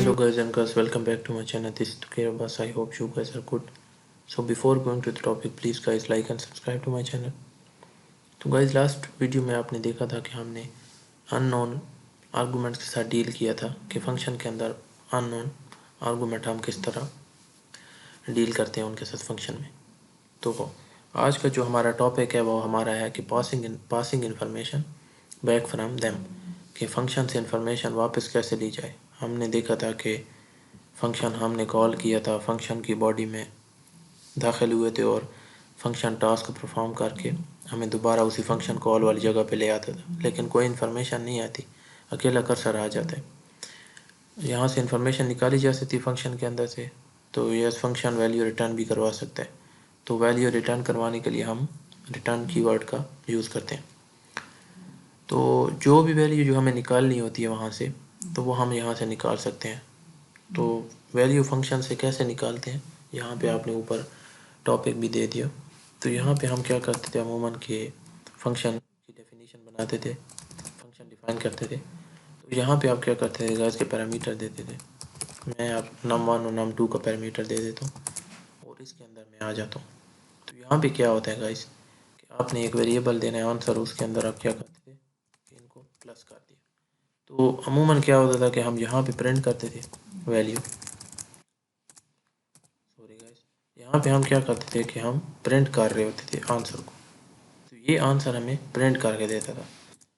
Hello guys and girls, welcome back to my channel. This is Tukir Abbas. I hope you guys are good. So before going to the topic, please guys like and subscribe to my channel. तो guys last video में आपने देखा था कि हमने unknown arguments के साथ deal किया था कि फंक्शन के अंदर अननोन आर्गूमेंट हम किस तरह डील करते हैं उनके साथ फंक्शन में। तो आज का जो हमारा टॉपिक है वो हमारा है कि passing information back from them, कि फंक्शन से इन्फॉर्मेशन वापस कैसे ली जाए। हमने देखा था कि फंक्शन हमने कॉल किया था, फंक्शन की बॉडी में दाखिल हुए थे और फंक्शन टास्क परफॉर्म करके हमें दोबारा उसी फंक्शन कॉल वाली जगह पे ले आता था, लेकिन कोई इन्फॉर्मेशन नहीं आती, अकेला कर्सर आ जाता है। यहाँ से इन्फॉर्मेशन निकाली जा सकती है फंक्शन के अंदर से, तो यस फंक्शन वैल्यू रिटर्न भी करवा सकता है। तो वैल्यू रिटर्न करवाने के लिए हम रिटर्न कीवर्ड का यूज़ करते हैं। तो जो भी वैल्यू जो हमें निकालनी होती है वहाँ से, तो वो हम यहाँ से निकाल सकते हैं। तो वैल्यू फंक्शन से कैसे निकालते हैं, यहाँ पे आपने ऊपर टॉपिक भी दे दिया। तो यहाँ पे हम क्या करते थे अमूमन के फंक्शन की डेफिनेशन बनाते थे, फंक्शन डिफाइन करते थे। तो यहाँ पे आप क्या करते थे गाइस के पैरामीटर देते थे। मैं आप num1 और num2 का पैरामीटर दे देता हूँ और इसके अंदर मैं आ जाता हूँ। तो यहाँ पे क्या होता है गाइस कि आपने एक वेरिएबल देना है आंसर, उसके अंदर आप क्या करते थे कि इनको प्लस कर दिया। तो अमूमन क्या होता था कि हम यहाँ पे प्रिंट करते थे वैल्यू, सॉरी गाइस, यहाँ पे हम क्या करते थे कि हम प्रिंट कर रहे होते थे आंसर को, तो ये आंसर हमें प्रिंट करके देता था।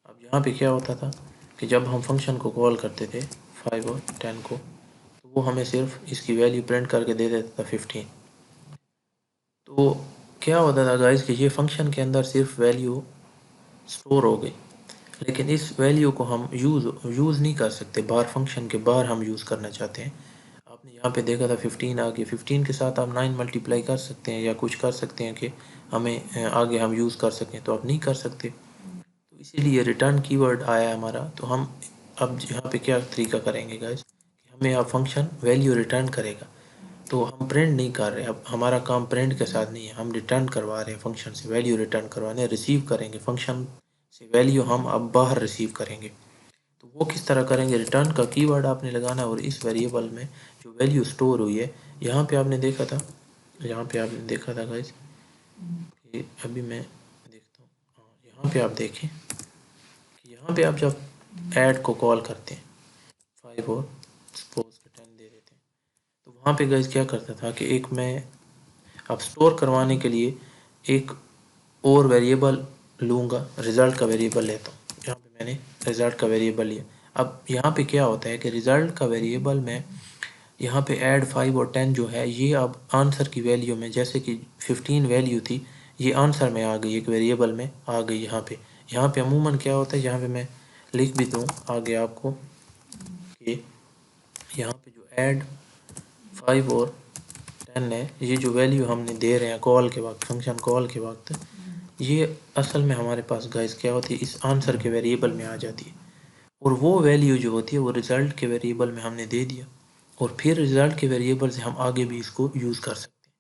अब यहाँ पे क्या होता था कि जब हम फंक्शन को कॉल करते थे 5 और 10 को, तो वो हमें सिर्फ इसकी वैल्यू प्रिंट करके दे देता था 15। तो क्या होता था गाइस कि ये फंक्शन के अंदर सिर्फ वैल्यू स्टोर हो गई, लेकिन इस वैल्यू को हम यूज़ नहीं कर सकते, बाहर फंक्शन के बाहर हम यूज़ करना चाहते हैं। आपने यहाँ पे देखा था 15 आगे, 15 के साथ आप 9 मल्टीप्लाई कर सकते हैं या कुछ कर सकते हैं कि हमें आगे हम यूज़ कर सकें, तो आप नहीं कर सकते। तो इसीलिए रिटर्न कीवर्ड आया हमारा। तो हम अब यहाँ पे क्या तरीका करेंगे गाइस कि हमें अब फंक्शन वैल्यू रिटर्न करेगा, तो हम प्रिंट नहीं कर रहे। अब हमारा काम प्रिंट के साथ नहीं है, हम रिटर्न करवा रहे हैं, फंक्शन से वैल्यू रिटर्न करवाने, रिसीव करेंगे फंक्शन से वैल्यू हम अब बाहर रिसीव करेंगे। तो वो किस तरह करेंगे, रिटर्न का कीवर्ड आपने लगाना है और इस वेरिएबल में जो वैल्यू स्टोर हुई है, यहाँ पे आपने देखा था, यहाँ पे आपने देखा था गाइस कि अभी मैं देखता हूँ, हाँ यहाँ पे आप देखें कि यहाँ पे आप जब ऐड को कॉल करते हैं 5 और सपोज 10 दे देते हैं, तो वहाँ पे गाइस क्या करता था कि एक मैं अब स्टोर करवाने के लिए एक और वेरिएबल लूँगा, रिज़ल्ट का वेरिएबल लेता हूँ। यहाँ पे मैंने रिज़ल्ट का वेरिएबल लिया। अब यहाँ पे क्या होता है कि रिज़ल्ट का वेरिएबल में यहाँ पे ऐड 5 और 10 जो है, ये अब आंसर की वैल्यू में, जैसे कि 15 वैल्यू थी, ये आंसर में आ गई, एक वेरिएबल में आ गई। यहाँ पे अमूमन क्या होता है, यहाँ पे मैं लिख भी दूँ आगे आपको कि यहाँ पे जो ऐड 5 और 10 है, ये जो वैल्यू हमने दे रहे हैं कॉल के वक्त, फंक्शन कॉल के वक्त, ये असल में हमारे पास गाइस क्या होती है, इस आंसर के वेरिएबल में आ जाती है। और वो वैल्यू जो होती है वो रिज़ल्ट के वेरिएबल में हमने दे दिया, और फिर रिज़ल्ट के वेरिएबल से हम आगे भी इसको यूज़ कर सकते हैं।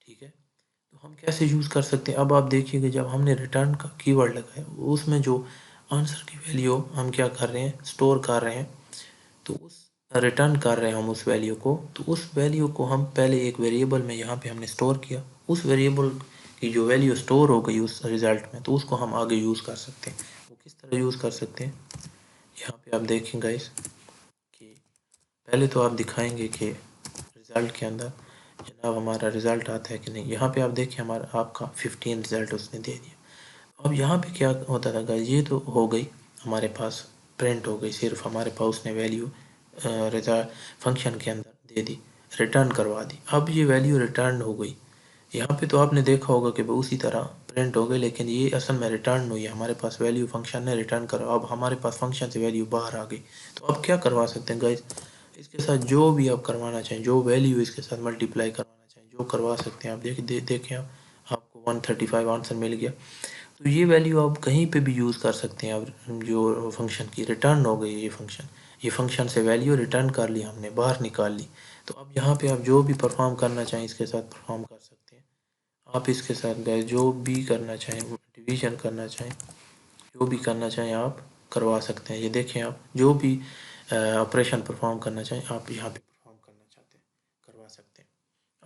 ठीक है, तो हम कैसे यूज़ कर सकते हैं, अब आप देखिएगा जब हमने रिटर्न का कीवर्ड लगाया, उसमें जो आंसर की वैल्यू हम क्या कर रहे हैं, स्टोर कर रहे हैं, तो उस रिटर्न कर रहे हैं हम उस वैल्यू को, तो उस वैल्यू को हम पहले एक वेरिएबल में यहाँ पे हमने स्टोर किया, उस वेरिएबल की जो वैल्यू स्टोर हो गई उस रिज़ल्ट में, तो उसको हम आगे यूज़ कर सकते हैं। वो किस तरह यूज़ कर सकते हैं, यहाँ पे आप देखें गाइस कि पहले तो आप दिखाएंगे कि रिज़ल्ट के अंदर जनाब हमारा रिज़ल्ट आता है कि नहीं। यहाँ पे आप देखिए हमारा आपका 15 रिज़ल्ट उसने दे दिया। अब यहाँ पे क्या होता था गाइस, ये तो हो गई हमारे पास, प्रिंट हो गई, सिर्फ हमारे पास उसने वैल्यू रिजल्ट फंक्शन के अंदर दे दी, रिटर्न करवा दी। अब ये वैल्यू रिटर्न हो गई, यहाँ पे तो आपने देखा होगा कि उसी तरह प्रिंट हो गई, लेकिन ये असल में रिटर्न हुई है, हमारे पास वैल्यू फंक्शन ने रिटर्न करा। अब हमारे पास फंक्शन से वैल्यू बाहर आ गई, तो अब क्या करवा सकते हैं गाइस, इसके साथ जो भी आप करवाना चाहें, जो वैल्यू इसके साथ मल्टीप्लाई करवाना चाहें, जो करवा सकते हैं आप। देखें आप, आपको 135 आंसर मिल गया, तो ये वैल्यू आप कहीं पे भी यूज़ कर सकते हैं। अब जो फंक्शन की रिटर्न हो गई, ये फंक्शन से वैल्यू रिटर्न कर ली, हमने बाहर निकाल ली, तो अब यहाँ पे आप जो भी परफॉर्म करना चाहें इसके साथ परफॉर्म कर सकते हैं। आप इसके साथ गए जो भी करना चाहें, डिवीजन करना चाहें, जो भी करना चाहें आप करवा सकते हैं। ये देखें आप जो भी ऑपरेशन परफॉर्म करना चाहें, आप यहाँ पे परफॉर्म करना चाहते हैं, करवा सकते हैं।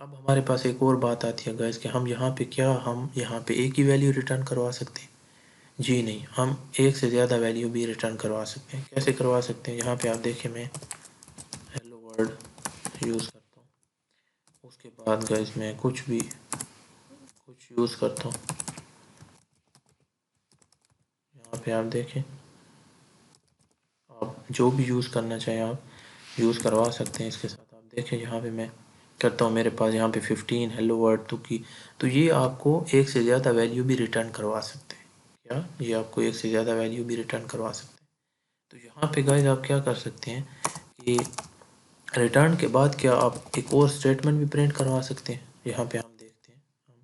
अब हमारे पास एक और बात आती है गाइस कि हम यहाँ पे हम यहाँ पे एक ही वैल्यू रिटर्न करवा सकते हैं? जी नहीं, हम एक से ज़्यादा वैल्यू भी रिटर्न करवा सकते हैं। कैसे करवा सकते हैं? यहाँ पे आप देखिए, मैं हेलो वर्ल्ड यूज़ करता हूँ, उसके बाद गाइस मैं कुछ यूज़ करता हूँ। यहाँ पे आप देखें, आप जो भी यूज़ करना चाहें आप यूज़ करवा सकते हैं इसके साथ। आप देखें यहाँ पे मैं करता हूँ, मेरे पास यहाँ पे 15 हेलो वर्ड तो ये आपको एक से ज़्यादा वैल्यू भी रिटर्न करवा सकते हैं। क्या ये आपको एक से ज़्यादा वैल्यू भी रिटर्न करवा सकते हैं? तो यहाँ पे गाइस आप क्या कर सकते हैं कि रिटर्न के बाद क्या आप एक और स्टेटमेंट भी प्रिंट करवा सकते हैं? यहाँ पे हम देखते हैं, हम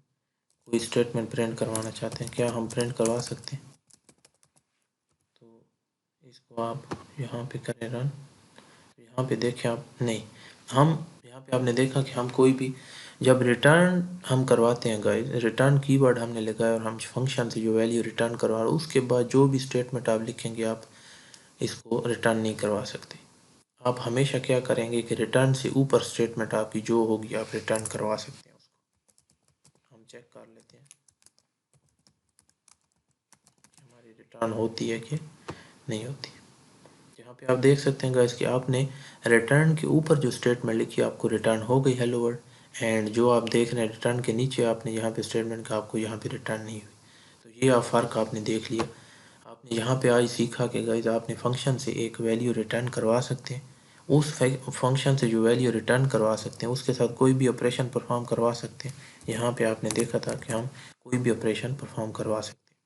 कोई स्टेटमेंट प्रिंट करवाना चाहते हैं, क्या हम प्रिंट करवा सकते हैं? तो इसको आप यहाँ पे करें रन, यहाँ पे देखें आप, नहीं, हम यहाँ पे आपने देखा कि हम कोई भी जब रिटर्न हम करवाते हैं गाइस, रिटर्न कीवर्ड हमने लगाया और हम फंक्शन से जो वैल्यू रिटर्न करवा रहे हैं उसके बाद जो भी स्टेटमेंट आप लिखेंगे आप इसको रिटर्न नहीं करवा सकते। आप हमेशा क्या करेंगे कि रिटर्न से ऊपर स्टेटमेंट आपकी जो होगी आप रिटर्न करवा सकते हैं उसको। हम चेक कर लेते हैं कि हमारी रिटर्न होती है कि नहीं होती। यहाँ पे आप देख सकते हैं गाइस कि आपने रिटर्न के ऊपर जो स्टेटमेंट लिखी आपको रिटर्न हो गई हेलो वर्ल्ड, एंड जो आप देख रहे हैं रिटर्न के नीचे आपने यहाँ पे स्टेटमेंट का आपको यहाँ पे रिटर्न नहीं हुई। तो ये आप फ़र्क आपने देख लिया। आपने यहाँ पे आज सीखा कि गाइस आपने फंक्शन से एक वैल्यू रिटर्न करवा सकते हैं, उस फंक्शन से जो वैल्यू रिटर्न करवा सकते हैं उसके साथ कोई भी ऑपरेशन परफॉर्म करवा सकते हैं। यहाँ पे आपने देखा था कि हम कोई भी ऑपरेशन परफॉर्म करवा सकते हैं,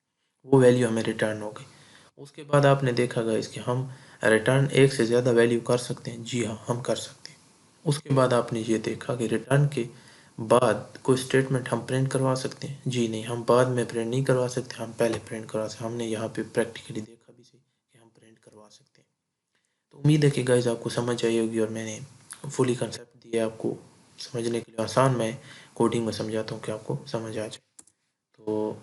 वो वैल्यू हमें रिटर्न हो गई। उसके बाद आपने देखा गाइस कि हम रिटर्न एक से ज़्यादा वैल्यू कर सकते हैं। जी हाँ, हम कर सकते हैं। उसके बाद आपने ये देखा कि रिटर्न के बाद कोई स्टेटमेंट हम प्रिंट करवा सकते हैं। जी नहीं, हम बाद में प्रिंट नहीं करवा सकते, हम पहले प्रिंट करवा सकते हैं। हमने यहाँ पे प्रैक्टिकली देखा भी सही कि हम प्रिंट करवा सकते हैं। तो उम्मीद है कि गाइस आपको समझ आई होगी और मैंने फुली कंसेप्ट दिया आपको समझने के लिए। आसान मैं कोडिंग में समझाता हूँ कि आपको समझ आ जाए। तो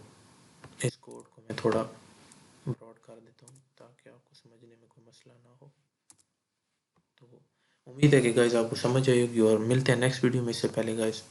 इस कोड को मैं थोड़ा ब्रॉड कर देता हूँ ताकि आपको समझने में कोई मसला ना हो। तो उम्मीद है कि गाइस आपको समझ आई होगी और मिलते हैं नेक्स्ट वीडियो में। इससे पहले गाइस